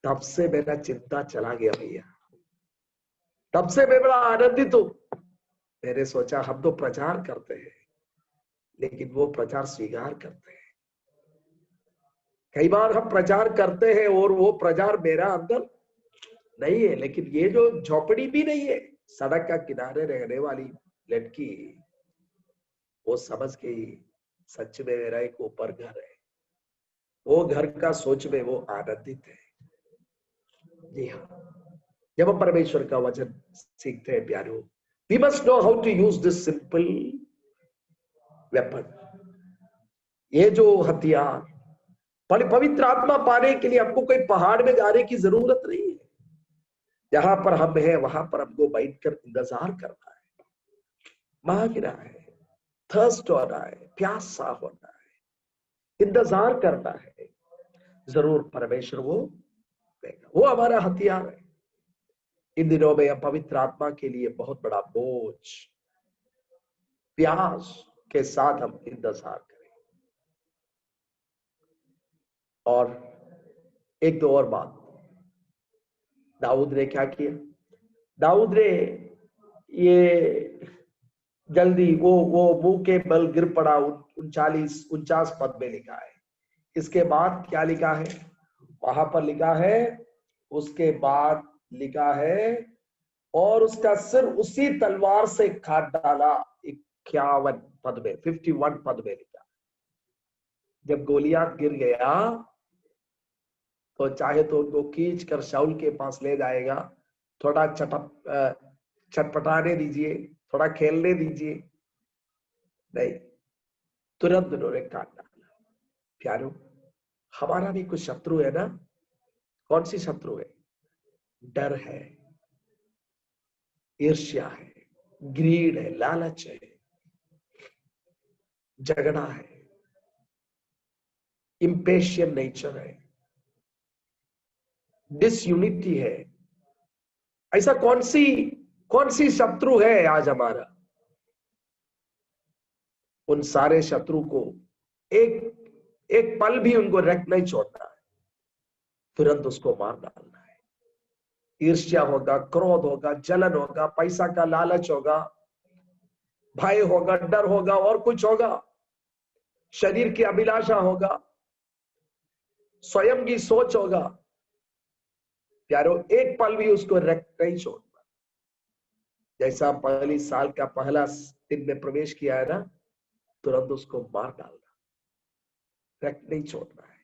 तब से मेरा चिंता चला गया भैया, तब से मैं बड़ा आनंदित हूं। मैंने सोचा हम तो प्रचार करते हैं, लेकिन वो प्रचार स्वीकार करते हैं। कई बार हम प्रचार करते हैं और वो प्रचार मेरा अंदर नहीं है, लेकिन ये जो झोपड़ी भी नहीं है, सड़क का किनारे रहने वाली लड़की, वो समझ गई सच में मेरा एक ऊपर घर है। वो घर का सोच में वो आनंदित है। जी हाँ, जब हम परमेश्वर का वचन सीखते हैं प्यारो, we must know how to use this simple weapon. ये जो हथियार, पवित्र आत्मा पाने के लिए आपको कोई पहाड़ में जाने की जरूरत नहीं है। जहां पर हम हैं वहां पर हमको बैठकर इंतजार करना है, मांगना है, थर्स्ट होना है, प्यासा होना है, इंतजार करना है। जरूर परमेश्वर वो देगा, वो हमारा हथियार है। इन दिनों में हम पवित्र आत्मा के लिए बहुत बड़ा बोझ, प्यास के साथ हम इंतजार करें। और एक दो और बात, दाऊद ने क्या किया? दाऊद ने ये जल्दी वो मुंह के बल गिर पड़ा, 49 पद में लिखा है। इसके बाद क्या लिखा है वहां पर? लिखा है, उसके बाद लिखा है, और उसका सिर उसी तलवार से काट डाला। 51 पद में, 51 पद में लिखा। जब गोलियात गिर गया तो चाहे तो उनको खींच कर शाऊल के पास ले जाएगा, थोड़ा छटपटाने दीजिए, थोड़ा खेलने दीजिए, नहीं, तुरंत उन्होंने काट डाला। प्यारो, हमारा भी कुछ शत्रु है ना। कौन सी शत्रु है? डर है, ईर्ष्या है, ग्रीड है, लालच है, झगड़ा है, इंपेशियंट नेचर है, डिसयूनिटी है। ऐसा कौन सी शत्रु है आज हमारा? उन सारे शत्रु को एक पल भी उनको रख नहीं छोड़ना है, तुरंत उसको मार डालना है। ईर्ष्या होगा, क्रोध होगा, जलन होगा, पैसा का लालच होगा, भय होगा, डर होगा, और कुछ होगा, शरीर की अभिलाषा होगा, स्वयं की सोच होगा। प्यारो, एक पल भी उसको रख नहीं छोड़ना। जैसा पहली साल का पहला दिन में प्रवेश किया है ना, तुरंत उसको मार डालना, रख नहीं छोड़ना है।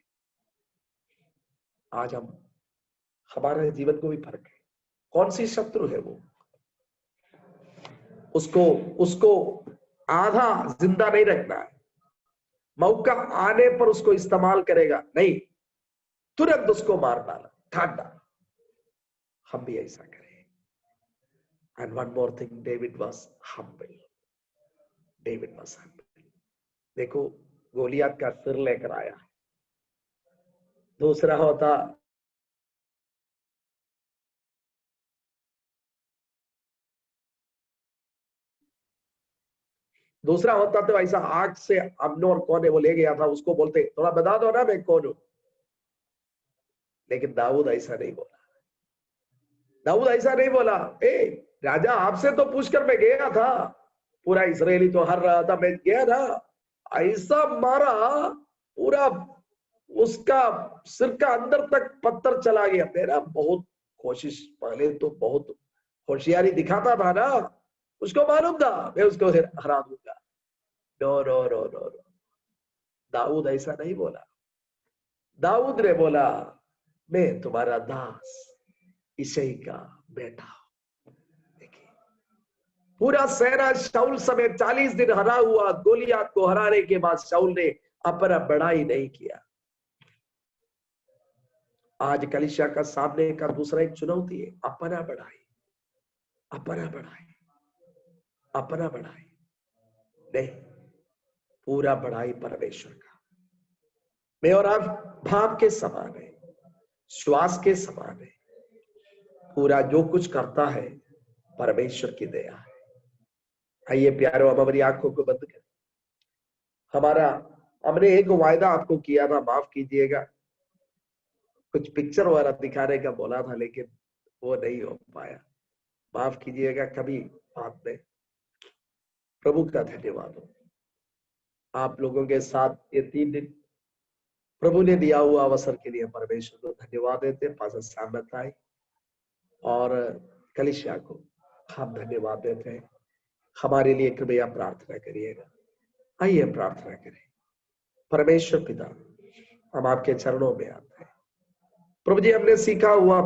आज हमारे जीवन को भी फर्क है। कौन सी शत्रु है वो? उसको आधा जिंदा नहीं रखना है, मौका आने पर उसको इस्तेमाल करेगा नहीं, तुरंत उसको मार डाला, काट डाला। हम भी ऐसा करें। And one more thing, David was humble. David was humble. देखो, गोलियत का सिर लेकर आया। दूसरा होता तो ऐसा आग से अब्नोर कौन है वो ले गया था, उसको बोलते थोड़ा बता दो ना मैं कौन हूं। लेकिन दाऊद ऐसा नहीं बोला। दाऊद ऐसा नहीं बोला, राजा आपसे तो पूछकर मैं गया था, पूरा इस्राएली तो हर रहा था, मैं गया था। ऐसा मारा, पूरा उसका सिर का अंदर तक पत्थर चला गया। मेरा बहुत कोशिश, पहले तो बहुत होशियारी दिखाता था ना, उसको मालूम था मैं उसको हरा दूंगा। No no no no no, Daud ऐसा नहीं बोला। दाऊद ने बोला, मैं तुम्हारा दास इशै का बेटा। देखिए, पूरा सेना शाऊल समेत 40 दिन हरा हुआ। गोलियत को हराने के बाद शाऊल ने अपना बड़ाई नहीं किया। आज कलीसिया का सामने का दूसरा एक चुनौती है, अपना बड़ाई, अपना बड़ाई, अपना बड़ाई नहीं, पूरा बड़ाई परमेश्वर का। मैं और आप भाव के समान है, श्वास के समान है। पूरा जो कुछ करता है परमेश्वर की दया है। आइए प्यारो, अब हमारी आंखों को बंद करें, हमने एक वायदा आपको किया था, माफ कीजिएगा, कुछ पिक्चर वगैरह दिखाने का बोला था, लेकिन वो नहीं हो पाया, माफ कीजिएगा, कभी बात में। प्रभु का धन्यवाद हो आप लोगों के साथ ये 3 दिन प्रभु ने दिया हुआ अवसर के लिए परमेश्वर को धन्यवाद देते। पास्टर सामत आए और कलिसिया को हम धन्यवाद देते हैं। हमारे लिए कृपया प्रार्थना करिएगा। आइए प्रार्थना करें। परमेश्वर पिता, हम आपके चरणों में आते हैं। प्रभु जी, हमने सीखा हुआ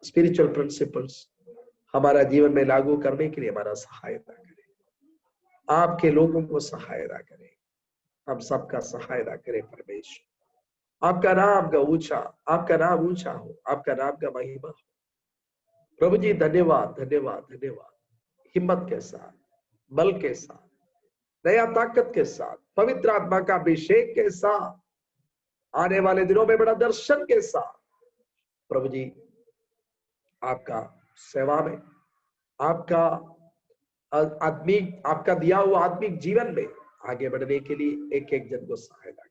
स्पिरिचुअल प्रिंसिपल्स हमारा जीवन में लागू करने के लिए हमारा सहायता करें। आपके लोगों को सहायता करें, हम सबका सहायता करें परमेश्वर। आपका नाम का ऊंचा, आपका नाम ऊंचा हो, आपका नाम का महिमा हो। प्रभु जी धन्यवाद धन्यवाद धन्यवाद। हिम्मत के साथ, बल के साथ, नया ताकत के साथ, पवित्र आत्मा का अभिषेक के साथ, आने वाले दिनों में बड़ा दर्शन के साथ प्रभु जी आपका सेवा में, आपका आपका दिया हुआ आत्मिक जीवन में आगे बढ़ने के लिए एक एक जन को सहायता करें।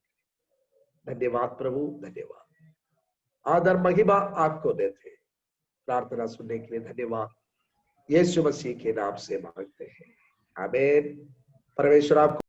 धन्यवाद प्रभु, धन्यवाद। आदर महिमा आपको देते। प्रार्थना सुनने के लिए धन्यवाद। यीशु मसीह के नाम से मांगते हैं, आमीन। परमेश्वर आपको